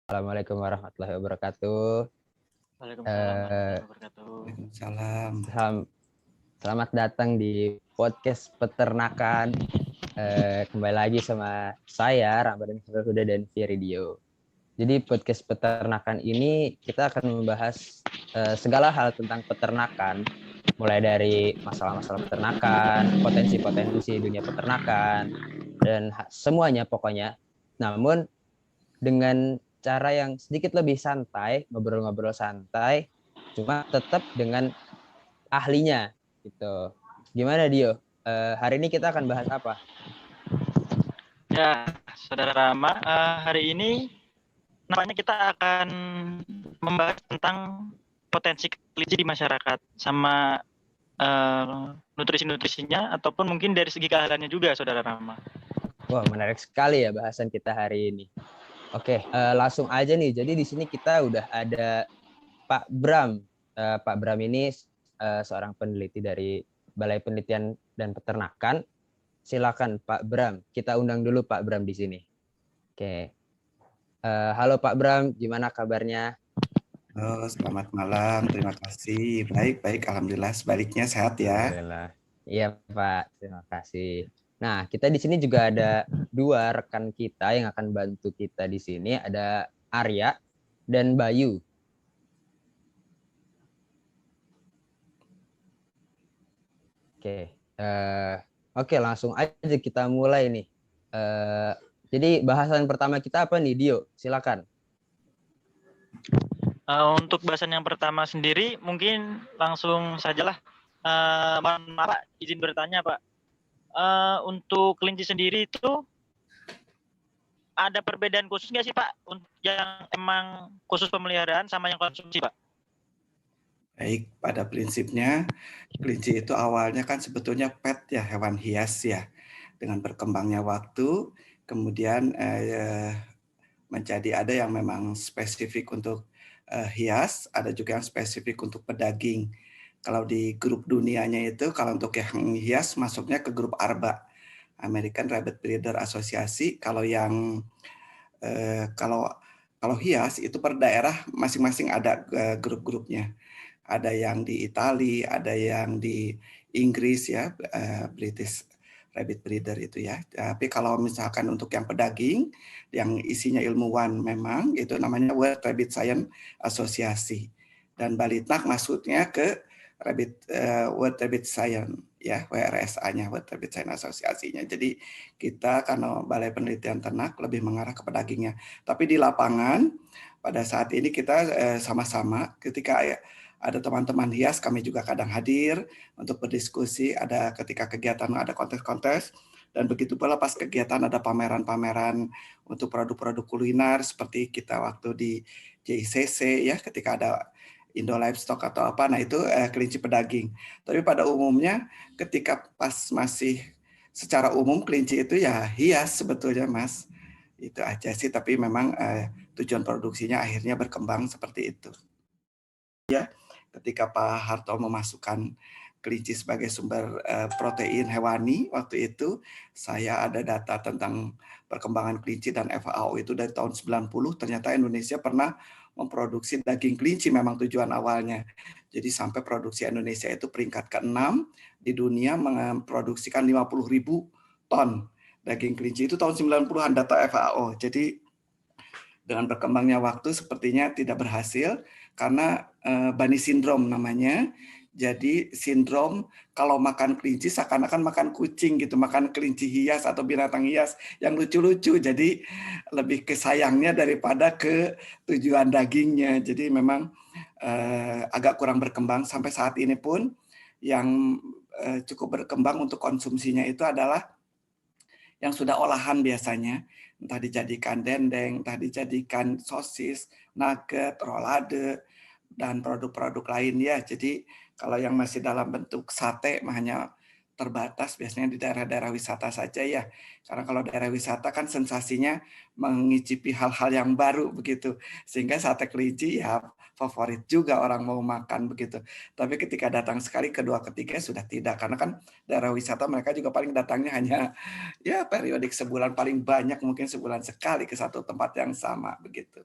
Assalamualaikum warahmatullahi wabarakatuh. Waalaikumsalam Eh, warahmatullahi wabarakatuh. Waalaikumsalam. Selamat datang di podcast peternakan. Kembali lagi sama saya, Ramadan Huda dan Viridio. Jadi podcast peternakan ini kita akan membahas segala hal tentang peternakan, mulai dari masalah-masalah peternakan, potensi-potensi dunia peternakan, dan semuanya pokoknya. Namun dengan cara yang sedikit lebih santai, ngobrol-ngobrol santai, cuma tetap dengan ahlinya gitu. Gimana Dio? Hari ini kita akan bahas apa? Ya, Saudara Rama, hari ini nampaknya kita akan membahas tentang potensi kelinci di masyarakat sama nutrisi-nutrisinya ataupun mungkin dari segi keahliannya juga, Saudara Rama. Wah, menarik sekali ya bahasan kita hari ini. Oke, langsung aja nih. Jadi di sini kita udah ada Pak Bram. Pak Bram ini seorang peneliti dari Balai Penelitian dan Peternakan. Silakan Pak Bram. Kita undang dulu Pak Bram di sini. Oke. Halo Pak Bram, gimana kabarnya? Halo, selamat malam. Terima kasih. Baik. Alhamdulillah. Sebaliknya sehat ya. Alhamdulillah. Iya Pak, terima kasih. Nah, kita di sini juga ada dua rekan kita yang akan bantu kita di sini. Ada Arya dan Bayu. Oke, langsung aja kita mulai nih. Jadi bahasan pertama kita apa nih, Dio? Silakan. Untuk bahasan yang pertama sendiri, mungkin langsung sajalah. Mohon maaf, Pak, izin bertanya, Pak. Untuk kelinci sendiri itu ada perbedaan khusus nggak sih, Pak? Untuk yang emang khusus pemeliharaan sama yang konsumsi, Pak? Baik, pada prinsipnya kelinci itu awalnya kan sebetulnya pet ya, hewan hias ya. Dengan berkembangnya waktu, kemudian menjadi ada yang memang spesifik untuk hias, ada juga yang spesifik untuk pedaging. Kalau di grup dunianya itu, kalau untuk yang hias masuknya ke grup ARBA, American Rabbit Breeder Association. Kalau yang kalau hias itu per daerah masing-masing ada grup-grupnya. Ada yang di Italia, ada yang di Inggris ya, British Rabbit Breeder itu ya. Tapi kalau misalkan untuk yang pedaging, yang isinya ilmuwan memang, itu namanya World Rabbit Science Association. Dan Balitnak maksudnya ke World Rabbit Science ya, WRSA-nya, World Rabbit Science Association-nya. Jadi kita karena Balai Penelitian Ternak lebih mengarah ke pedagingnya. Tapi di lapangan pada saat ini kita sama-sama ketika ada teman-teman hias, kami juga kadang hadir untuk berdiskusi, ada ketika kegiatan ada kontes-kontes, dan begitu pula pas kegiatan ada pameran-pameran untuk produk-produk kuliner seperti kita waktu di JICC ya, ketika ada Indo Livestock atau apa, nah itu kelinci pedaging. Tapi pada umumnya ketika pas masih secara umum kelinci itu ya hias sebetulnya Mas. Itu aja sih, tapi memang tujuan produksinya akhirnya berkembang seperti itu. Ya, ketika Pak Harto memasukkan kelinci sebagai sumber protein hewani waktu itu, saya ada data tentang perkembangan kelinci dan FAO itu dari tahun 90, ternyata Indonesia pernah memproduksi daging kelinci memang tujuan awalnya. Jadi sampai produksi Indonesia itu peringkat ke-6 di dunia memproduksikan 50.000 ton daging kelinci itu tahun 90-an data FAO. Jadi dengan berkembangnya waktu sepertinya tidak berhasil karena Bunny syndrome namanya. Jadi sindrom kalau makan kelinci seakan-akan makan kucing gitu, makan kelinci hias atau binatang hias yang lucu-lucu. Jadi lebih ke sayangnya daripada ke tujuan dagingnya. Jadi memang agak kurang berkembang sampai saat ini pun. Yang cukup berkembang untuk konsumsinya itu adalah yang sudah olahan biasanya, entah dijadikan dendeng, entah dijadikan sosis, nugget, rolade, dan produk-produk lain ya. Jadi kalau yang masih dalam bentuk sate hanya terbatas biasanya di daerah-daerah wisata saja ya. Karena kalau daerah wisata kan sensasinya mengicipi hal-hal yang baru begitu. Sehingga sate kelinci ya favorit juga orang mau makan begitu. Tapi ketika datang sekali, kedua, ketiga sudah tidak. Karena kan daerah wisata mereka juga paling datangnya hanya ya periodik sebulan, paling banyak mungkin sebulan sekali ke satu tempat yang sama begitu.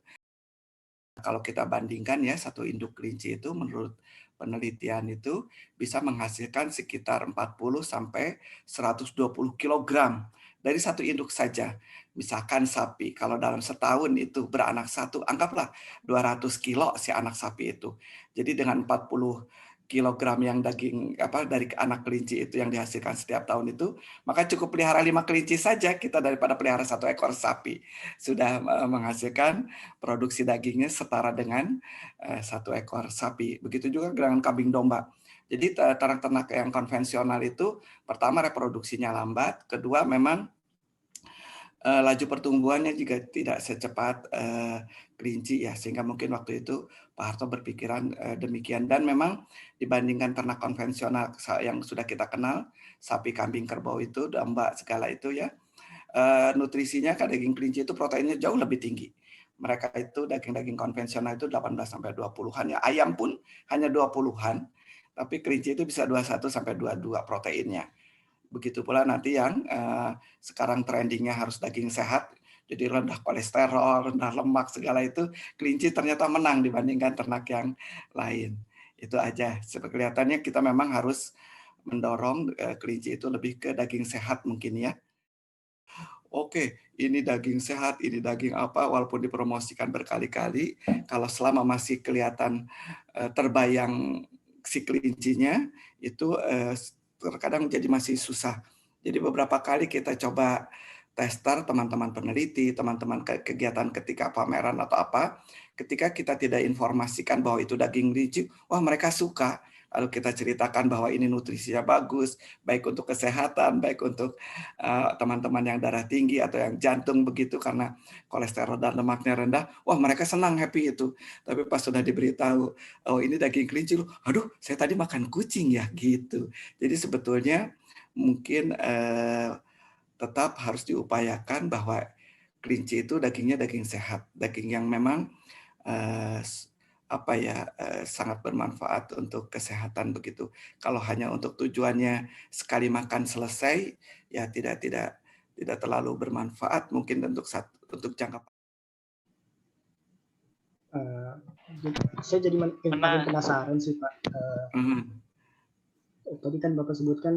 Kalau kita bandingkan ya, satu induk kelinci itu menurut penelitian itu bisa menghasilkan sekitar 40 sampai 120 kilogram dari satu induk saja. Misalkan sapi, kalau dalam setahun itu beranak satu, anggaplah 200 kilo si anak sapi itu. Jadi dengan 40 kilogram yang daging dari anak kelinci itu yang dihasilkan setiap tahun itu, maka cukup pelihara 5 kelinci saja kita daripada pelihara 1 ekor sapi. Sudah menghasilkan produksi dagingnya setara dengan 1 ekor sapi. Begitu juga dengan kambing domba. Jadi ternak-ternak yang konvensional itu pertama reproduksinya lambat, kedua memang laju pertumbuhannya juga tidak secepat kelinci ya, sehingga mungkin waktu itu Pak Harto berpikiran demikian. Dan memang dibandingkan ternak konvensional yang sudah kita kenal, sapi, kambing, kerbau itu, domba, segala itu ya, nutrisinya kan daging kelinci itu proteinnya jauh lebih tinggi. Mereka itu daging-daging konvensional itu 18 sampai 20-an ya. Ayam pun hanya 20-an, tapi kelinci itu bisa 21 sampai 22 proteinnya. Begitu pula nanti yang sekarang trendingnya harus daging sehat, jadi rendah kolesterol, rendah lemak, segala itu, kelinci ternyata menang dibandingkan ternak yang lain. Itu aja. Kelihatannya kita memang harus mendorong kelinci itu lebih ke daging sehat mungkin ya. Oke, ini daging sehat, ini daging apa, walaupun dipromosikan berkali-kali, kalau selama masih kelihatan terbayang si kelincinya, itu terkadang jadi masih susah. Jadi beberapa kali kita coba tester, teman-teman peneliti, teman-teman kegiatan ketika pameran atau apa, ketika kita tidak informasikan bahwa itu daging kelinci, wah mereka suka. Lalu kita ceritakan bahwa ini nutrisinya bagus, baik untuk kesehatan, baik untuk teman-teman yang darah tinggi atau yang jantung begitu karena kolesterol dan lemaknya rendah, wah mereka senang, happy itu. Tapi pas sudah diberitahu, oh ini daging kelinci, aduh saya tadi makan kucing ya gitu. Jadi sebetulnya mungkin tetap harus diupayakan bahwa kelinci itu dagingnya daging sehat, daging yang memang sangat bermanfaat untuk kesehatan begitu. Kalau hanya untuk tujuannya sekali makan selesai, ya tidak terlalu bermanfaat mungkin untuk jangka panjang. Saya jadi makin penasaran sih Pak. Tadi kan Bapak sebutkan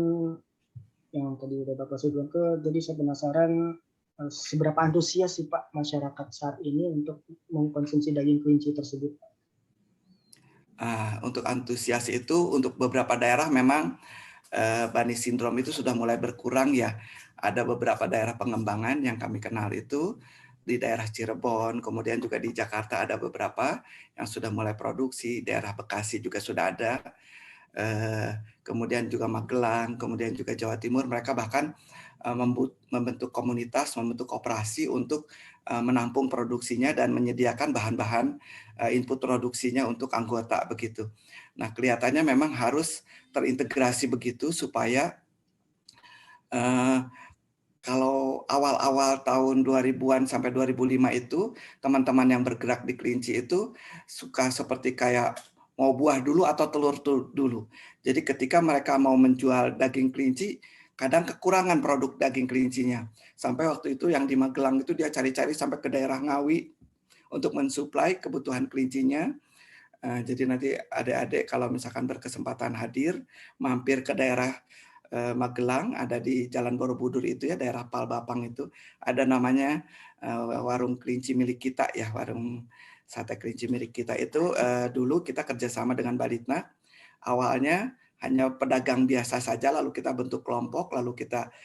yang tadi udah Bapak sebutkan, jadi saya penasaran seberapa antusias sih Pak masyarakat saat ini untuk mengkonsumsi daging kelinci tersebut. Untuk antusias itu untuk beberapa daerah memang bunny syndrome itu sudah mulai berkurang ya. Ada beberapa daerah pengembangan yang kami kenal itu di daerah Cirebon, kemudian juga di Jakarta ada beberapa yang sudah mulai produksi, daerah Bekasi juga sudah ada, kemudian juga Magelang, kemudian juga Jawa Timur, mereka bahkan membentuk komunitas, membentuk koperasi untuk menampung produksinya dan menyediakan bahan-bahan input produksinya untuk anggota begitu. Nah, kelihatannya memang harus terintegrasi begitu supaya kalau awal-awal tahun 2000-an sampai 2005 itu teman-teman yang bergerak di kelinci itu suka seperti kayak mau buah dulu atau telur dulu. Jadi ketika mereka mau menjual daging kelinci, kadang kekurangan produk daging kelincinya. Sampai waktu itu yang di Magelang itu dia cari-cari sampai ke daerah Ngawi untuk mensuplai kebutuhan kelincinya. Jadi nanti adik-adik kalau misalkan berkesempatan hadir, mampir ke daerah Magelang, ada di Jalan Borobudur itu ya, daerah Palbapang itu, ada namanya warung kelinci milik kita ya, warung sate kelinci milik kita itu dulu kita kerjasama dengan Balitna. Awalnya hanya pedagang biasa saja, lalu kita bentuk kelompok, lalu kita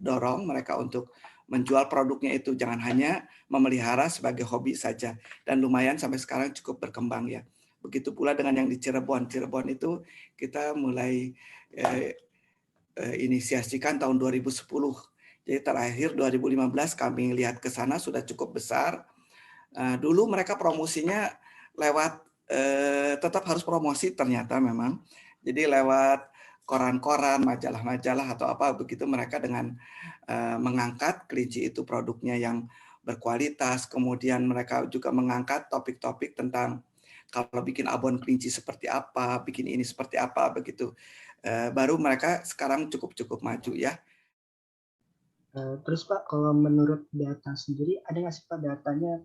dorong mereka untuk menjual produknya itu, jangan hanya memelihara sebagai hobi saja, dan lumayan sampai sekarang cukup berkembang ya. Begitu pula dengan yang di Cirebon. Cirebon itu kita mulai inisiasikan tahun 2010. Jadi terakhir 2015 kami lihat ke sana sudah cukup besar. Dulu mereka promosinya lewat tetap harus promosi ternyata memang. Jadi lewat koran-koran, majalah-majalah atau apa begitu mereka dengan mengangkat kelinci itu produknya yang berkualitas. Kemudian mereka juga mengangkat topik-topik tentang kalau bikin abon kelinci seperti apa, bikin ini seperti apa begitu. Baru mereka sekarang cukup maju ya. Terus Pak, kalau menurut data sendiri, ada nggak sih Pak datanya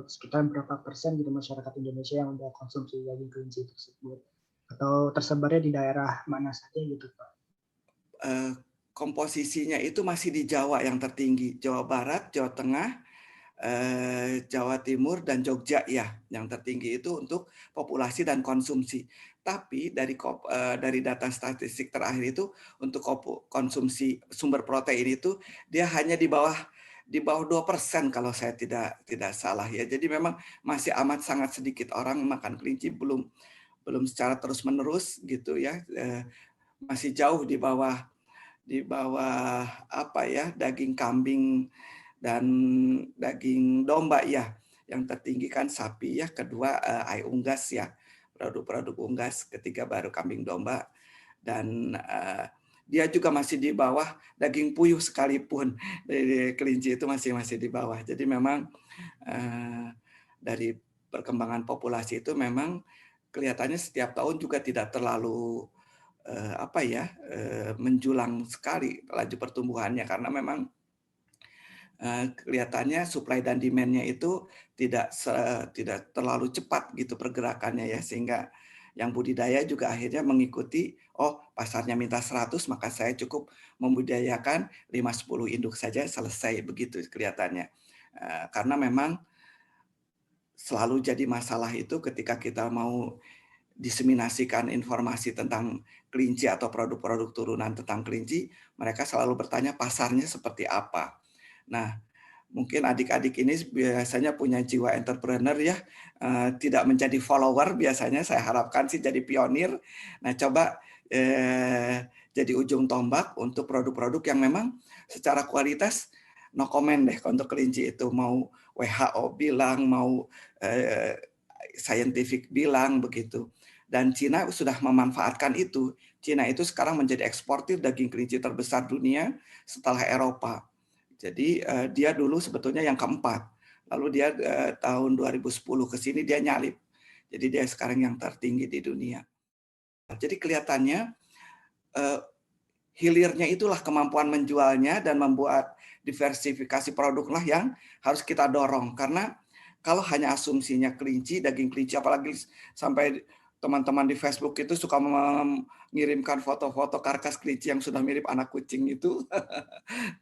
sekitar berapa persen gitu masyarakat Indonesia yang udah konsumsi daging kelinci tersebut, atau tersebarnya di daerah mana saja gitu Pak? Komposisinya itu masih di Jawa yang tertinggi, Jawa Barat, Jawa Tengah, Jawa Timur, dan Jogja ya, yang tertinggi itu untuk populasi dan konsumsi. Tapi dari data statistik terakhir itu untuk konsumsi sumber protein itu dia hanya di bawah 2% kalau saya tidak salah ya. Jadi memang masih amat sangat sedikit orang makan kelinci, belum secara terus-menerus gitu ya. Masih jauh di bawah apa ya, daging kambing dan daging domba ya. Yang tertinggi kan sapi ya, kedua ayam unggas ya, produk-produk unggas, ketiga baru kambing domba, dan dia juga masih di bawah daging puyuh sekalipun. Dari kelinci itu masih di bawah. Jadi memang dari perkembangan populasi itu memang kelihatannya setiap tahun juga tidak terlalu menjulang sekali laju pertumbuhannya, karena memang kelihatannya supply dan demand-nya itu tidak terlalu cepat gitu pergerakannya ya, sehingga yang budidaya juga akhirnya mengikuti, oh pasarnya minta 100 maka saya cukup membudidayakan 5-10 induk saja selesai, begitu kelihatannya. Karena memang selalu jadi masalah itu ketika kita mau diseminasikan informasi tentang kelinci atau produk-produk turunan tentang kelinci, mereka selalu bertanya pasarnya seperti apa. Nah, mungkin adik-adik ini biasanya punya jiwa entrepreneur ya, tidak menjadi follower biasanya, saya harapkan sih jadi pionir. Nah, coba jadi ujung tombak untuk produk-produk yang memang secara kualitas no comment deh untuk kelinci itu, mau WHO bilang, mau scientific bilang begitu. Dan Cina sudah memanfaatkan itu. Cina itu sekarang menjadi eksportir daging kelinci terbesar dunia setelah Eropa. Jadi dia dulu sebetulnya yang keempat. Lalu dia tahun 2010 ke sini dia nyalip. Jadi dia sekarang yang tertinggi di dunia. Jadi kelihatannya hilirnya itulah kemampuan menjualnya dan membuat diversifikasi produk lah yang harus kita dorong. Karena kalau hanya asumsinya kelinci, daging kelinci, apalagi sampai teman-teman di Facebook itu suka mengirimkan foto-foto karkas kelinci yang sudah mirip anak kucing itu,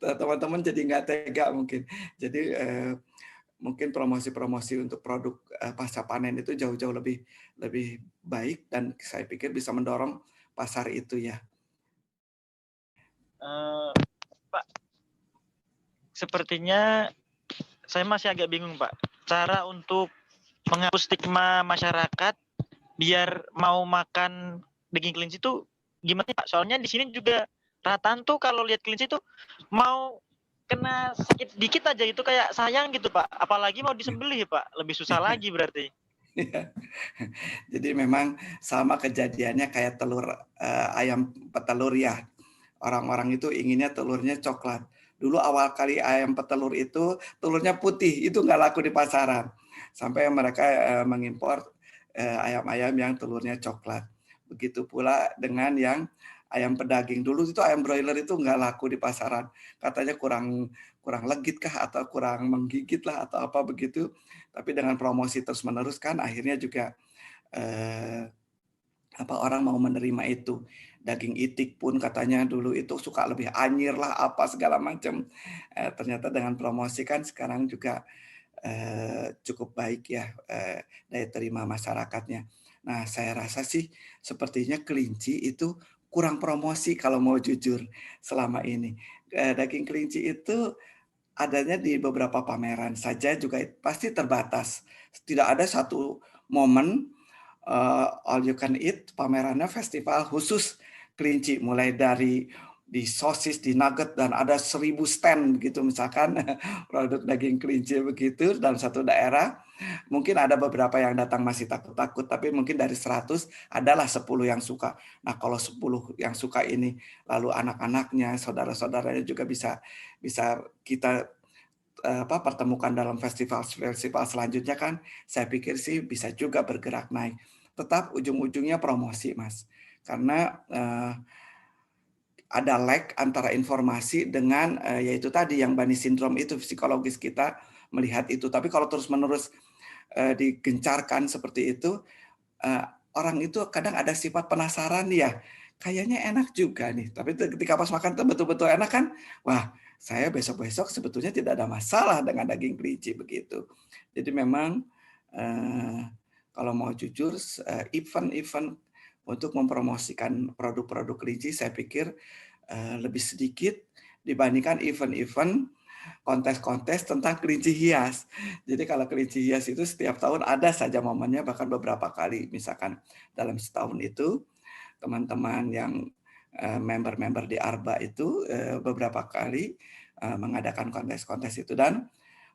teman-teman jadi nggak tega mungkin. Jadi mungkin promosi-promosi untuk produk pasca panen itu jauh-jauh lebih baik, dan saya pikir bisa mendorong pasar itu ya. Pak, sepertinya saya masih agak bingung Pak, cara untuk menghapus stigma masyarakat biar mau makan daging kelinci itu gimana Pak? Soalnya di sini juga rataan tuh kalau lihat kelinci tuh mau kena sakit dikit aja itu kayak sayang gitu Pak. Apalagi mau disembelih Pak, lebih susah lagi berarti. Jadi memang sama kejadiannya kayak telur ayam petelur ya. Orang-orang itu inginnya telurnya coklat. Dulu awal kali ayam petelur itu telurnya putih, itu nggak laku di pasaran. Sampai mereka mengimpor ayam-ayam yang telurnya coklat. Begitu pula dengan yang ayam pedaging. Dulu itu ayam broiler itu nggak laku di pasaran. Katanya kurang legit kah atau kurang menggigit lah atau apa begitu. Tapi dengan promosi terus-menerus kan akhirnya juga orang mau menerima itu. Daging itik pun katanya dulu itu suka lebih anyir lah apa segala macam. Ternyata dengan promosi kan sekarang juga cukup baik ya daya terima masyarakatnya. Nah, saya rasa sih sepertinya kelinci itu kurang promosi kalau mau jujur selama ini. Daging kelinci itu adanya di beberapa pameran saja juga pasti terbatas. Tidak ada satu momen all you can eat, pamerannya festival khusus kelinci, mulai dari di sosis, di nugget, dan ada 1000 stand gitu misalkan produk daging kelinci begitu dalam satu daerah. Mungkin ada beberapa yang datang masih takut-takut, tapi mungkin dari 100 adalah 10 yang suka. Nah, kalau 10 yang suka ini lalu anak-anaknya, saudara-saudaranya juga bisa kita pertemukan dalam festival selanjutnya kan, saya pikir sih bisa juga bergerak naik. Tetap ujung-ujungnya promosi, Mas. Karena ada lag antara informasi dengan yaitu tadi yang bunny syndrome itu, psikologis kita melihat itu. Tapi kalau terus-menerus digencarkan seperti itu, orang itu kadang ada sifat penasaran ya, kayaknya enak juga nih. Tapi ketika pas makan tuh betul-betul enak kan, wah saya besok-besok sebetulnya tidak ada masalah dengan daging kelinci begitu. Jadi memang kalau mau jujur, event-event untuk mempromosikan produk-produk kelinci saya pikir lebih sedikit dibandingkan event-event kontes-kontes tentang kelinci hias. Jadi kalau kelinci hias itu setiap tahun ada saja momennya, bahkan beberapa kali. Misalkan dalam setahun itu teman-teman yang member-member di Arba itu beberapa kali mengadakan kontes-kontes itu, dan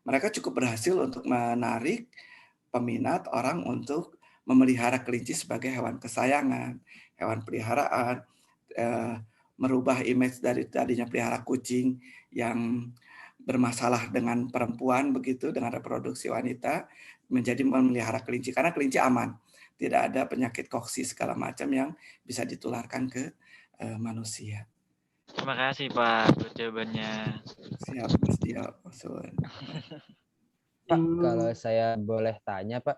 mereka cukup berhasil untuk menarik peminat orang untuk memelihara kelinci sebagai hewan kesayangan, hewan peliharaan, merubah image dari tadinya pelihara kucing yang bermasalah dengan perempuan begitu, dengan reproduksi wanita, menjadi memelihara kelinci karena kelinci aman, tidak ada penyakit koksis segala macam yang bisa ditularkan ke manusia. Terima kasih Pak buat jawabannya. Siap Mas Dio. Pak, kalau saya boleh tanya Pak,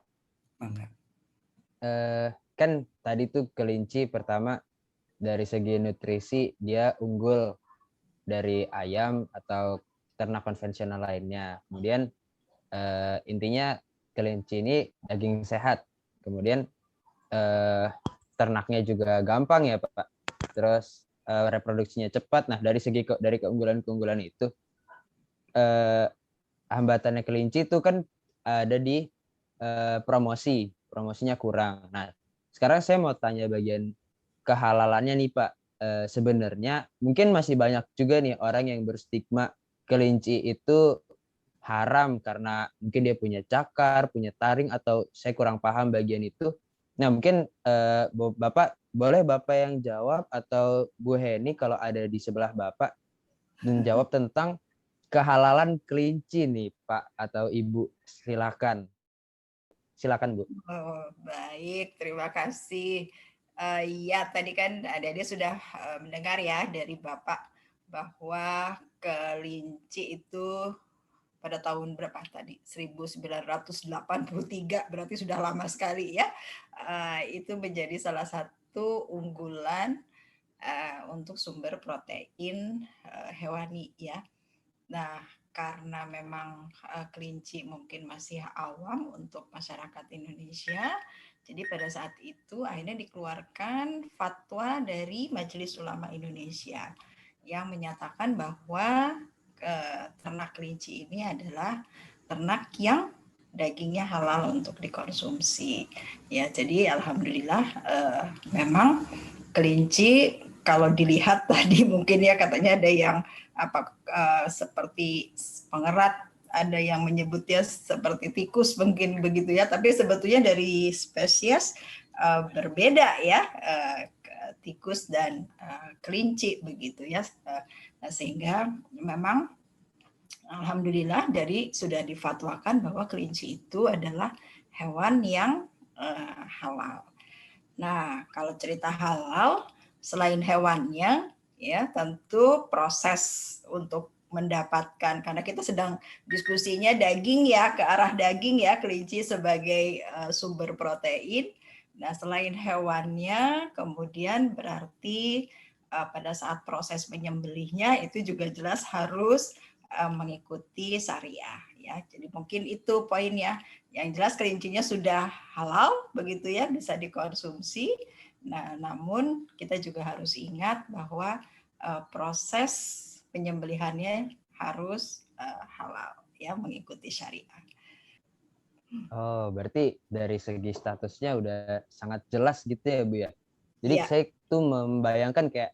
Bangga. kan tadi tuh kelinci pertama dari segi nutrisi dia unggul dari ayam atau ternak konvensional lainnya. Kemudian intinya kelinci ini daging sehat. Kemudian ternaknya juga gampang ya Pak. Terus reproduksinya cepat. Nah dari keunggulan-keunggulan itu, hambatannya kelinci itu kan ada di promosinya kurang. Nah sekarang saya mau tanya bagian kehalalannya nih Pak. Sebenarnya mungkin masih banyak juga nih orang yang berstigma kelinci itu haram karena mungkin dia punya cakar, punya taring, atau saya kurang paham bagian itu. Nah mungkin Bapak yang jawab, atau Bu Heni kalau ada di sebelah Bapak, dan jawab tentang kehalalan kelinci nih Pak atau Ibu. Silakan Bu. Oh, baik, terima kasih. Ya, tadi kan adik-adik sudah mendengar ya dari Bapak bahwa kelinci itu pada tahun berapa tadi? 1983, berarti sudah lama sekali ya. Itu menjadi salah satu unggulan untuk sumber protein hewani ya. Nah, karena memang kelinci mungkin masih awam untuk masyarakat Indonesia, jadi pada saat itu akhirnya dikeluarkan fatwa dari Majelis Ulama Indonesia yang menyatakan bahwa ternak kelinci ini adalah ternak yang dagingnya halal untuk dikonsumsi. Ya, jadi alhamdulillah memang kelinci kalau dilihat tadi mungkin ya katanya ada yang seperti pengerat, ada yang menyebutnya seperti tikus mungkin begitu ya, tapi sebetulnya dari spesies berbeda ya, tikus dan kelinci begitu ya. Sehingga memang alhamdulillah sudah difatwakan bahwa kelinci itu adalah hewan yang halal. Nah, kalau cerita halal, selain hewannya, ya tentu proses untuk mendapatkan, karena kita sedang diskusinya daging ya, ke arah daging ya, kelinci sebagai sumber protein. Nah, selain hewannya, kemudian berarti pada saat proses menyembelihnya itu juga jelas harus mengikuti syariah ya. Jadi mungkin itu poinnya. Yang jelas kelincinya sudah halal begitu ya, bisa dikonsumsi. Nah, namun kita juga harus ingat bahwa proses penyembelihannya harus halal ya, mengikuti syariah. Oh, berarti dari segi statusnya udah sangat jelas gitu ya Bu ya. Jadi saya tuh membayangkan kayak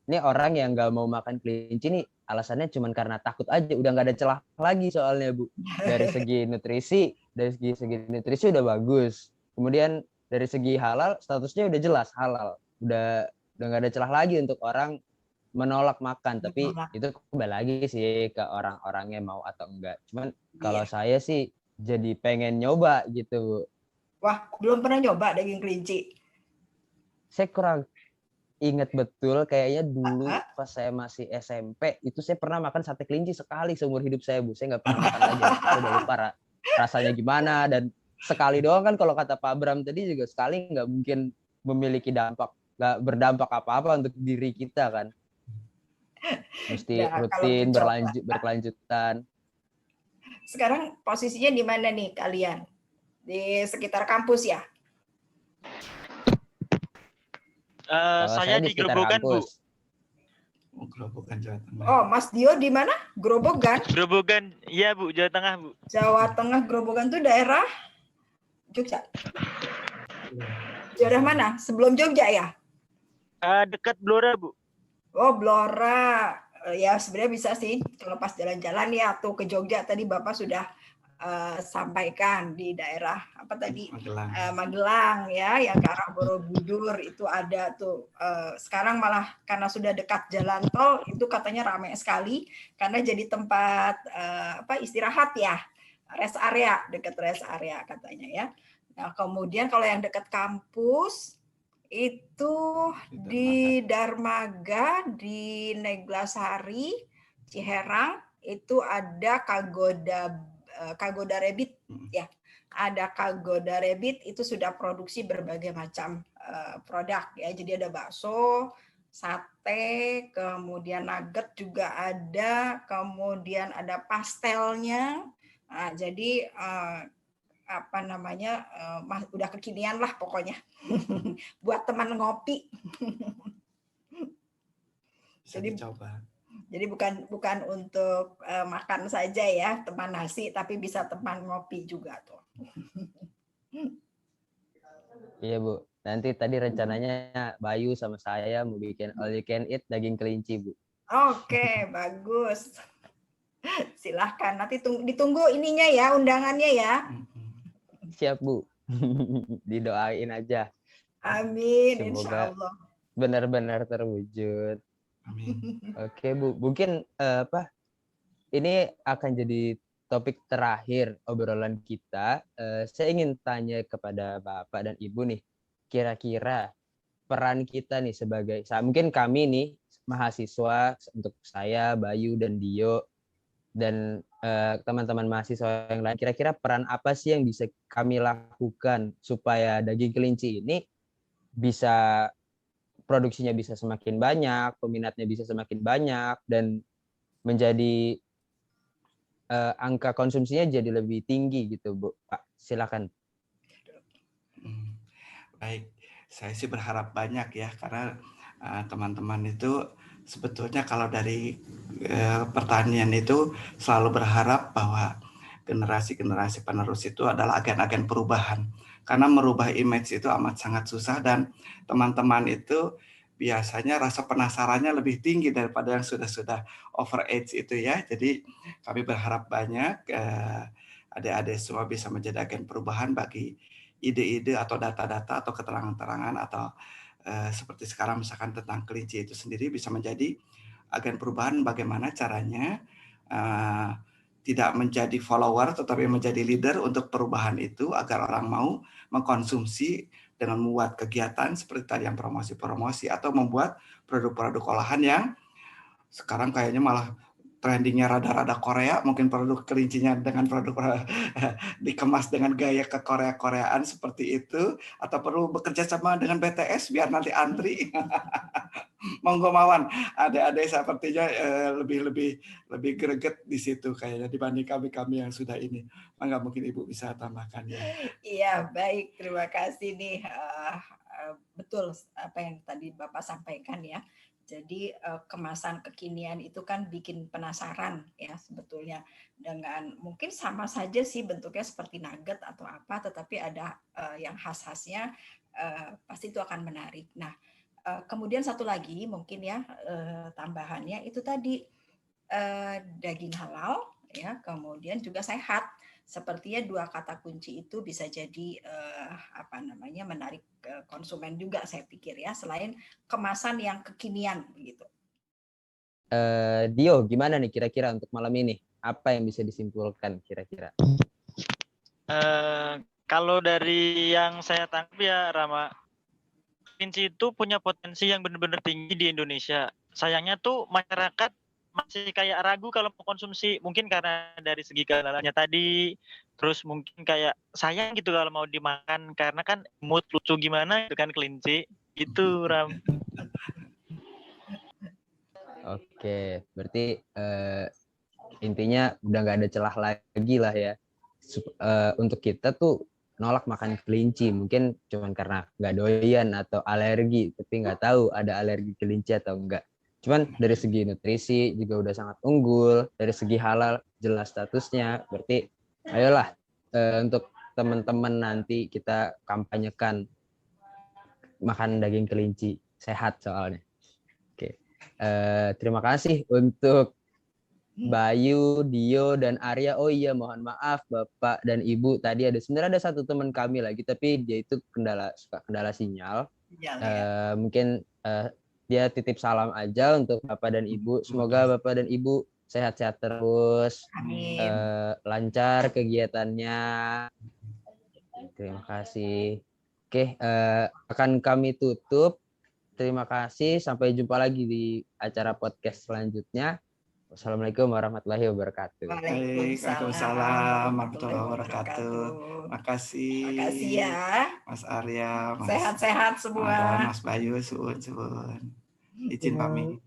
ini orang yang nggak mau makan kelinci nih alasannya cuma karena takut aja, udah nggak ada celah lagi soalnya Bu. Dari segi nutrisi udah bagus. Kemudian dari segi halal statusnya udah jelas halal. Udah nggak ada celah lagi untuk orang menolak makan, tapi itu kembali lagi sih ke orang-orangnya mau atau enggak. Cuman kalau saya sih jadi pengen nyoba gitu Bu. Wah, belum pernah nyoba daging kelinci? Saya kurang ingat betul kayaknya dulu pas saya masih SMP itu saya pernah makan sate kelinci sekali seumur hidup saya, Bu. Saya nggak pernah makan lagi. Saya udah lupa rasanya gimana, dan sekali doang kan, kalau kata Pak Bram tadi juga sekali nggak mungkin memiliki dampak, nggak berdampak apa-apa untuk diri kita kan. Mesti Nah, kalau rutin dicoba. berkelanjutan. Sekarang posisinya di mana nih kalian? Di sekitar kampus ya? Kalau Saya di di sekitar Grobogan, Bu. kampus. Grobogan Jawa Tengah. Oh, Mas Dio di mana? Grobogan? Grobogan, iya Bu, Jawa Tengah Bu. Jawa Tengah, Grobogan tuh daerah Jogja. Daerah mana? Sebelum Jogja ya? Dekat Blora Bu. Oh, Blora. Ya sebenarnya bisa sih kalau pas jalan-jalan ya tuh ke Jogja tadi Bapak sudah sampaikan di daerah apa tadi Magelang ya, yang ke arah Borobudur itu ada tuh. Sekarang malah karena sudah dekat jalan tol itu katanya ramai sekali karena jadi tempat istirahat ya, rest area, dekat rest area katanya ya. Nah kemudian kalau yang dekat kampus itu di Darmaga, di Neglasari, Ciherang itu ada Kagoda Rabbit ya. Ada Kagoda Rabbit itu sudah produksi berbagai macam produk ya. Jadi ada bakso, sate, kemudian nugget juga ada, kemudian ada pastelnya. Nah, jadi udah kekinian lah pokoknya buat teman ngopi. Bisa dicoba. Jadi bukan untuk makan saja ya, teman nasi, tapi bisa teman ngopi juga tuh. Iya Bu, nanti tadi rencananya Bayu sama saya mau bikin all you can eat daging kelinci Bu. Oke, bagus. Silahkan, nanti ditunggu ininya ya, undangannya ya. Siap Bu, didoain aja. Amin, Semoga insya Allah. Benar-benar terwujud. Amin. Oke Bu, mungkin ini akan jadi topik terakhir obrolan kita. Saya ingin tanya kepada Bapak dan Ibu nih, kira-kira peran kita nih sebagai, mungkin kami nih mahasiswa, untuk saya, Bayu dan Dio, dan teman-teman mahasiswa yang lain, kira-kira peran apa sih yang bisa kami lakukan supaya daging kelinci ini bisa produksinya bisa semakin banyak, peminatnya bisa semakin banyak, dan menjadi angka konsumsinya jadi lebih tinggi gitu, Bu. Pak, silakan. Baik, saya sih berharap banyak ya, karena teman-teman itu sebetulnya kalau dari pertanian itu selalu berharap bahwa generasi-generasi penerus itu adalah agen-agen perubahan. Karena merubah image itu amat sangat susah, dan teman-teman itu biasanya rasa penasarannya lebih tinggi daripada yang sudah over age itu ya. Jadi kami berharap banyak adik-adik semua bisa menjadi agen perubahan bagi ide-ide atau data-data atau keterangan-keterangan atau seperti sekarang misalkan tentang kelinci itu sendiri bisa menjadi agen perubahan. Bagaimana caranya tidak menjadi follower tetapi menjadi leader untuk perubahan itu, agar orang mau mengkonsumsi dengan membuat kegiatan seperti tadi yang promosi-promosi atau membuat produk-produk olahan yang sekarang kayaknya malah trendingnya rada-rada Korea, mungkin produk kelincinya dengan produk dikemas dengan gaya ke Korea-Koreaan seperti itu, atau perlu bekerja sama dengan BTS biar nanti antri. Monggo mawon, adik-adik sepertinya lebih greget di situ kayaknya dibanding kami yang sudah ini. Mangga mungkin Ibu bisa tambahkan ya. Iya, baik, terima kasih nih. Betul apa yang tadi Bapak sampaikan ya. Jadi kemasan kekinian itu kan bikin penasaran ya sebetulnya, dengan mungkin sama saja sih bentuknya seperti nugget atau apa, tetapi ada yang khas-khasnya, pasti itu akan menarik. Nah, kemudian satu lagi mungkin ya tambahannya itu tadi daging halal ya, kemudian juga sehat. Sepertinya dua kata kunci itu bisa jadi menarik konsumen juga saya pikir ya, selain kemasan yang kekinian begitu. Dio, gimana nih kira-kira untuk malam ini? Apa yang bisa disimpulkan kira-kira? Kalau dari yang saya tangkap ya Rama, kelinci itu punya potensi yang benar-benar tinggi di Indonesia. Sayangnya tuh masyarakat masih kayak ragu kalau mau konsumsi, mungkin karena dari segi kehalalnya tadi, terus mungkin kayak sayang gitu kalau mau dimakan karena kan imut lucu gimana itu kan kelinci. Itu Ram. Oke, berarti intinya udah nggak ada celah lagi lah ya. Untuk kita tuh nolak makan kelinci, mungkin cuman karena nggak doyan atau alergi, tapi nggak tahu ada alergi kelinci atau enggak. Cuman dari segi nutrisi juga udah sangat unggul, dari segi halal jelas statusnya. Berarti ayolah untuk teman-teman nanti kita kampanyekan makan daging kelinci, sehat soalnya. Oke. Terima kasih untuk Bayu, Dio, dan Arya. Oh iya, mohon maaf Bapak dan Ibu. Tadi sebenarnya ada satu teman kami lagi, tapi dia itu kendala sinyal. Mungkin dia titip salam aja untuk Bapak dan Ibu. Semoga Bapak dan Ibu sehat-sehat terus. Amin. Lancar kegiatannya. Terima kasih. Oke, akan kami tutup. Terima kasih. Sampai jumpa lagi di acara podcast selanjutnya. Wassalamualaikum warahmatullahi wabarakatuh. Waalaikumsalam warahmatullahi wabarakatuh. Makasih. Makasih ya. Mas Arya, Mas Sehat-sehat semua. Mas Bayu, suun. Izin pamit.